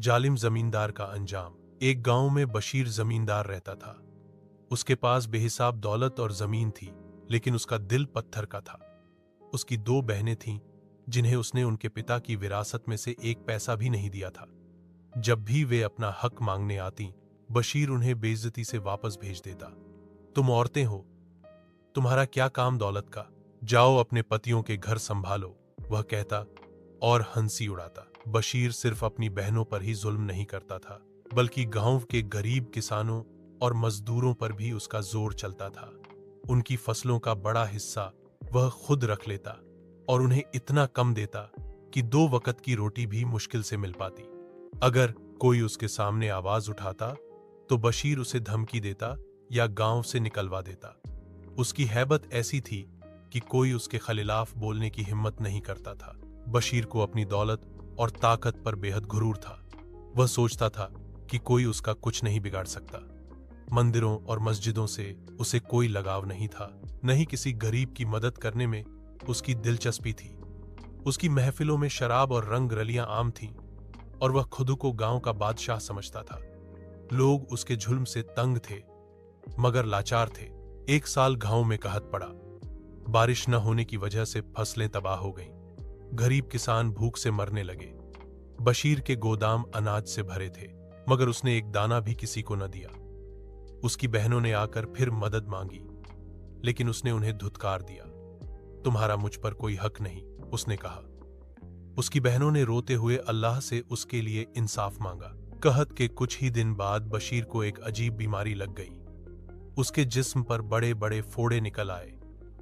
जालिम जमींदार का अंजाम। एक गांव में बशीर जमींदार रहता था। उसके पास बेहिसाब दौलत और जमीन थी, लेकिन उसका दिल पत्थर का था। उसकी दो बहनें थीं, जिन्हें उसने उनके पिता की विरासत में से एक पैसा भी नहीं दिया था। जब भी वे अपना हक मांगने आती, बशीर उन्हें बेइज्जती से वापस भेज देता। तुम औरतें हो, तुम्हारा क्या काम दौलत का? जाओ अपने पतियों के घर संभालो, वह कहता और हंसी उड़ाता। बशीर सिर्फ अपनी बहनों पर ही जुल्म नहीं करता था, बल्कि गांव के गरीब किसानों और मजदूरों पर भी उसका जोर चलता था। उनकी फसलों का बड़ा हिस्सा वह खुद रख लेता और उन्हें इतना कम देता कि 2 वक्त की रोटी भी मुश्किल से मिल पाती। अगर कोई उसके सामने आवाज उठाता तो बशीर उसे धमकी देता या गांव से निकलवा देता। उसकी हैबत ऐसी थी कि कोई उसके खिलाफ बोलने की हिम्मत नहीं करता था। बशीर को अपनी दौलत और ताकत पर बेहद गुरूर था। वह सोचता था कि कोई उसका कुछ नहीं बिगाड़ सकता। मंदिरों और मस्जिदों से उसे कोई लगाव नहीं था, न ही किसी गरीब की मदद करने में उसकी दिलचस्पी थी। उसकी महफिलों में शराब और रंग रलियां आम थीं और वह खुद को गांव का बादशाह समझता था। लोग उसके जुल्म से तंग थे, मगर लाचार थे। एक साल गांव में कहत पड़ा। बारिश न होने की वजह से फसलें तबाह हो गईं। गरीब किसान भूख से मरने लगे। बशीर के गोदाम अनाज से भरे थे, मगर उसने एक दाना भी किसी को न दिया। उसकी बहनों ने आकर फिर मदद मांगी, लेकिन उसने उन्हें धुतकार दिया। तुम्हारा मुझ पर कोई हक नहीं, उसने कहा। उसकी बहनों ने रोते हुए अल्लाह से उसके लिए इंसाफ मांगा। कहत के कुछ ही दिन बाद बशीर को एक अजीब बीमारी लग गई। उसके जिस्म पर बड़े बड़े फोड़े निकल आए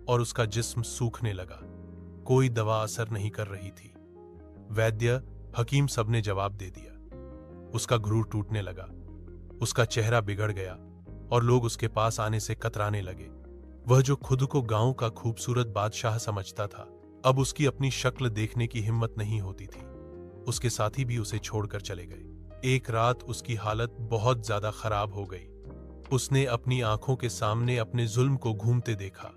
और उसका जिस्म सूखने लगा। कोई दवा असर नहीं कर रही थी। वैद्य, हकीम सबने जवाब दे दिया। उसका गुरूर टूटने लगा, उसका चेहरा बिगड़ गया और लोग उसके पास आने से कतराने लगे। वह जो खुद को गांव का खूबसूरत बादशाह समझता था, अब उसकी अपनी शक्ल देखने की हिम्मत नहीं होती थी। उसके साथी भी उसे छोड़कर चले गए। एक रात उसकी हालत बहुत ज्यादा खराब हो गई। उसने अपनी आंखों के सामने अपने जुल्म को घूमते देखा।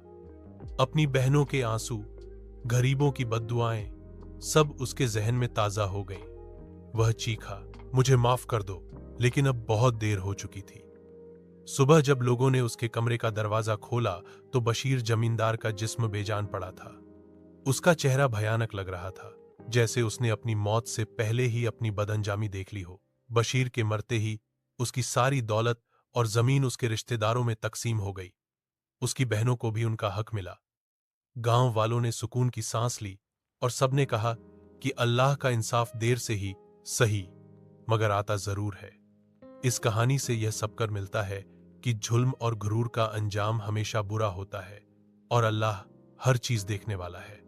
अपनी बहनों के आंसू, गरीबों की बद्दुआएं, सब उसके जहन में ताजा हो गईं। वह चीखा, मुझे माफ कर दो, लेकिन अब बहुत देर हो चुकी थी। सुबह जब लोगों ने उसके कमरे का दरवाजा खोला तो बशीर जमींदार का जिस्म बेजान पड़ा था। उसका चेहरा भयानक लग रहा था, जैसे उसने अपनी मौत से पहले ही अपनी बदअंजामी देख ली हो। बशीर के मरते ही उसकी सारी दौलत और जमीन उसके रिश्तेदारों में तकसीम हो गई। उसकी बहनों को भी उनका हक मिला। गांव वालों ने सुकून की सांस ली और सबने कहा कि अल्लाह का इंसाफ देर से ही सही, मगर आता जरूर है। इस कहानी से यह सबकर मिलता है कि जुल्म और गुरूर का अंजाम हमेशा बुरा होता है और अल्लाह हर चीज देखने वाला है।